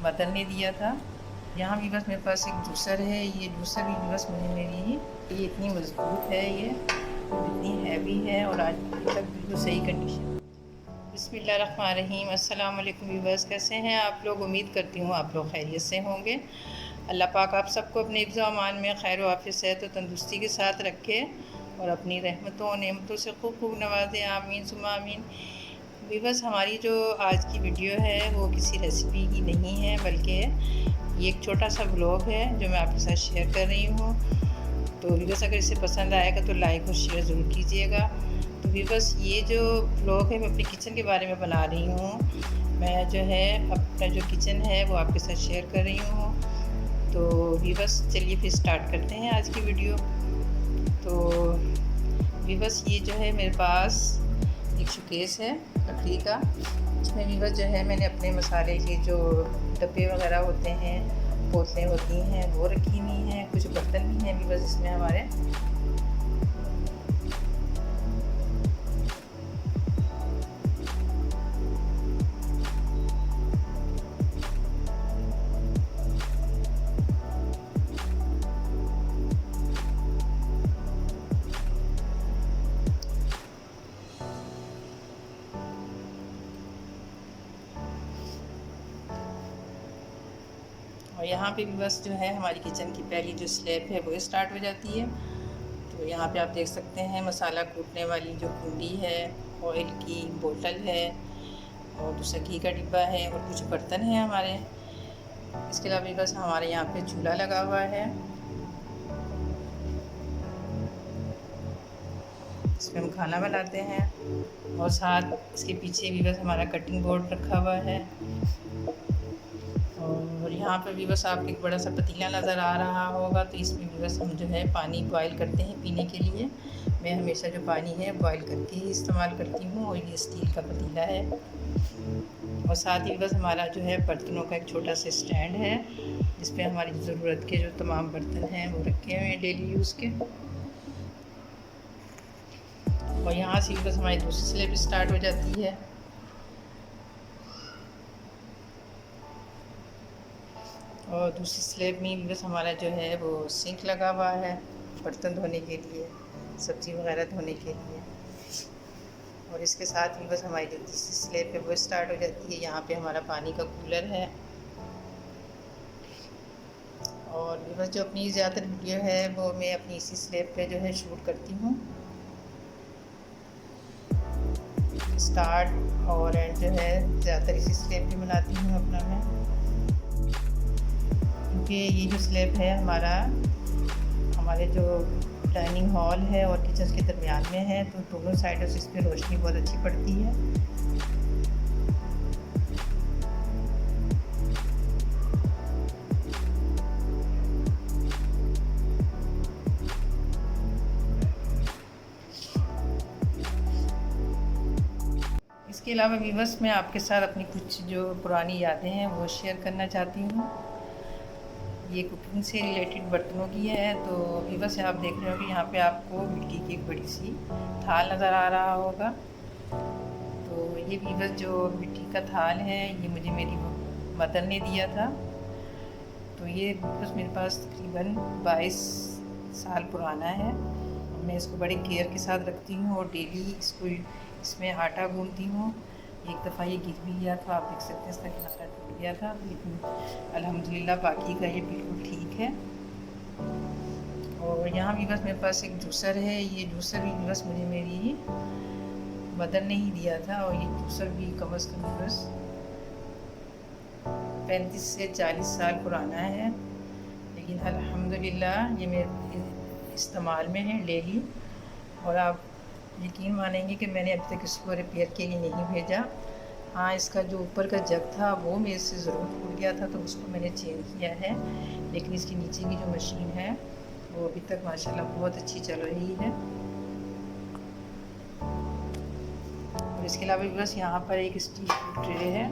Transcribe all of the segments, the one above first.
Mother ने दिया था। यहाँ भी बस मेरे पास एक जूसर है। ये जूसर भी बस मुझे मेरी ये इतनी मज़बूत है, ये इतनी हैवी है और आज तक बिल्कुल सही कंडीशन। बिस्मिल्लाहिर्रहमानिर्रहीम। अस्सलाम वालेकुम व्यूअर्स, कैसे हैं आप लोग? उम्मीद करती हूँ आप लोग खैरियत से होंगे। अल्लाह पाक आप सबको अपने हिफ्ज़ व अमान में खैर व आफियत, सेहत और तंदुरुस्ती के साथ रखे और अपनी रहमतों और नेमतों से खूब खूब नवाजे। आमीन सुम्मा आमीन। व्यूअर्स, हमारी जो आज की वीडियो है वो किसी रेसिपी की नहीं है, बल्कि ये एक छोटा सा ब्लॉग है जो मैं आपके साथ शेयर कर रही हूँ। तो व्यूअर्स, अगर इसे पसंद आएगा तो लाइक और शेयर ज़रूर कीजिएगा। तो व्यूअर्स, ये जो ब्लॉग है मैं अपनी किचन के बारे में बना रही हूँ। मैं जो है अपना जो किचन है वो आपके साथ शेयर कर रही हूँ। तो व्यूअर्स, चलिए फिर स्टार्ट करते हैं आज की वीडियो। तो व्यूअर्स, ये जो है मेरे पास एक शोकेस है लकड़ी का। इसमें व्यूअर्स जो है मैंने अपने मसाले के जो डब्बे वगैरह होते हैं, बोतलें होती हैं, वो रखी हुई हैं। कुछ बर्तन भी हैं व्यूअर्स इसमें हमारे। और यहाँ पे भी बस जो है हमारी किचन की पहली जो स्लैब है वो स्टार्ट हो जाती है। तो यहाँ पे आप देख सकते हैं मसाला कूटने वाली जो कुंडी है, ऑयल की बोतल है और दूसरा घी का डिब्बा है और कुछ बर्तन हैं हमारे। इसके अलावा भी बस हमारे यहाँ पे चूल्हा लगा हुआ है, इसमें हम खाना बनाते हैं। और साथ इसके पीछे भी बस हमारा कटिंग बोर्ड रखा हुआ है। और यहाँ पर भी बस आपको एक बड़ा सा पतीला नज़र आ रहा होगा, तो इसमें भी बस हम जो है पानी बॉयल करते हैं पीने के लिए। मैं हमेशा जो पानी है बॉयल करके ही इस्तेमाल करती हूँ और ये स्टील का पतीला है। और साथ ही बस हमारा जो है बर्तनों का एक छोटा सा स्टैंड है, जिस पे हमारी ज़रूरत के जो तमाम बर्तन हैं वो रखे हुए हैं डेली यूज़ के। और यहाँ से बस हमारी दूसरी स्लैब स्टार्ट हो जाती है। और दूसरी स्लैब में भी बस हमारा जो है वो सिंक लगा हुआ है बर्तन धोने के लिए, सब्ज़ी वगैरह धोने के लिए। और इसके साथ ही बस हमारी जो तीसरी स्लैब है वो स्टार्ट हो जाती है। यहाँ पे हमारा पानी का कूलर है। और बस जो अपनी ज़्यादातर वीडियो है वो मैं अपनी इसी स्लैब पे जो है शूट करती हूँ। स्टार्ट और एंड जो है ज़्यादातर इसी स्लैब पे बनाती हूँ अपना मैं, क्योंकि ये जो स्लैब है हमारे जो डाइनिंग हॉल है और किचन के दरमियान में है, तो दोनों साइडों से इस पर रोशनी बहुत अच्छी पड़ती है। इसके अलावा भी बस मैं आपके साथ अपनी कुछ जो पुरानी यादें हैं वो शेयर करना चाहती हूँ। ये कुकिंग से रिलेटेड बर्तनों की है। तो अभी बस आप देख रहे हो कि यहाँ पे आपको मिट्टी की एक बड़ी सी थाल नज़र आ रहा होगा। तो ये भी बस जो मिट्टी का थाल है ये मुझे मेरी मदर ने दिया था। तो ये बस मेरे पास तकरीबन 22 साल पुराना है। मैं इसको बड़े केयर के साथ रखती हूँ और डेली इसमें आटा गूंथती हूँ। एक दफ़ा ये गिर भी गया था, आप देख सकते हैं इसका किनारा टूट गया था, लेकिन अल्हम्दुलिल्लाह बाकी का ये बिल्कुल ठीक है। और यहाँ भी बस मेरे पास एक जूसर है। ये जूसर भी बस मुझे मेरी मदर ने ही दिया था। और ये जूसर भी कम से कम बस 35 से 40 साल पुराना है, लेकिन अल्हम्दुलिल्लाह ये मेरे इस्तेमाल में है डेली। और आप यकीन मानेंगे कि मैंने अभी तक इसको रिपेयर के लिए नहीं भेजा। हाँ, इसका जो ऊपर का जग था वो मेरे से ज़रूर टूट गया था, तो उसको मैंने चेंज किया है। लेकिन इसकी नीचे की जो मशीन है वो अभी तक माशाल्लाह बहुत अच्छी चल रही है। और इसके अलावा भी बस यहाँ पर एक स्टील की ट्रे है।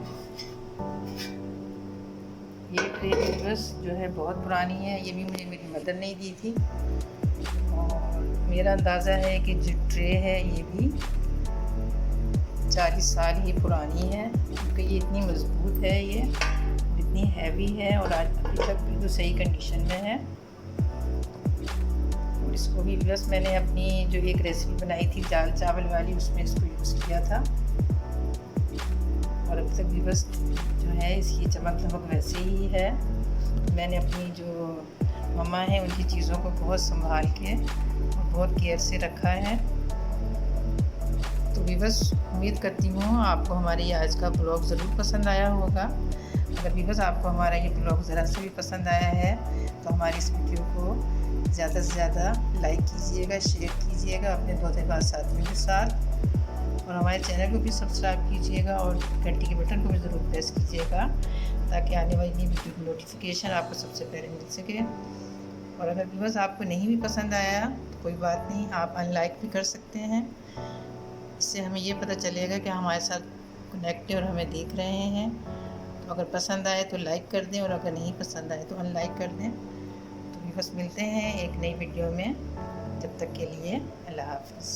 ये ट्रे भी बस जो है बहुत पुरानी है, ये भी मुझे मेरी मदर ने दी थी। और मेरा अंदाज़ा है कि जो ट्रे है ये भी 40 साल ही पुरानी है, क्योंकि ये इतनी मज़बूत है, ये इतनी हैवी है और आज अभी तक बिल्कुल सही कंडीशन में है। और इसको भी बस मैंने अपनी जो एक रेसिपी बनाई थी दाल चावल वाली, उसमें इसको यूज़ किया था और अभी तक भी बस जो है इसकी चमक धमक वैसे ही है। मैंने अपनी जो मम्मा है उनकी चीज़ों को बहुत संभाल के और बहुत केयर से रखा है। तो भी बस उम्मीद करती हूँ आपको हमारी आज का ब्लॉग ज़रूर पसंद आया होगा। अगर भी बस आपको हमारा ये ब्लॉग ज़रा से भी पसंद आया है तो हमारी इस वीडियो को ज़्यादा से ज़्यादा लाइक कीजिएगा, शेयर कीजिएगा अपने धोखेबाज साथियों के साथ और हमारे चैनल को भी सब्सक्राइब कीजिएगा और घंटी के बटन को भी ज़रूर प्रेस कीजिएगा ताकि आने वाली नई वीडियो की नोटिफिकेशन आपको सबसे पहले मिल सके। और अगर व्यूअर्स आपको नहीं भी पसंद आया तो कोई बात नहीं, आप अनलाइक भी कर सकते हैं। इससे हमें ये पता चलेगा कि हमारे साथ कनेक्ट और हमें देख रहे हैं। तो अगर पसंद आए तो लाइक कर दें और अगर नहीं पसंद आए तो अनलाइक कर दें। तो व्यूअर्स मिलते हैं एक नई वीडियो में, जब तक के लिए अल्लाह हाफ़िज़।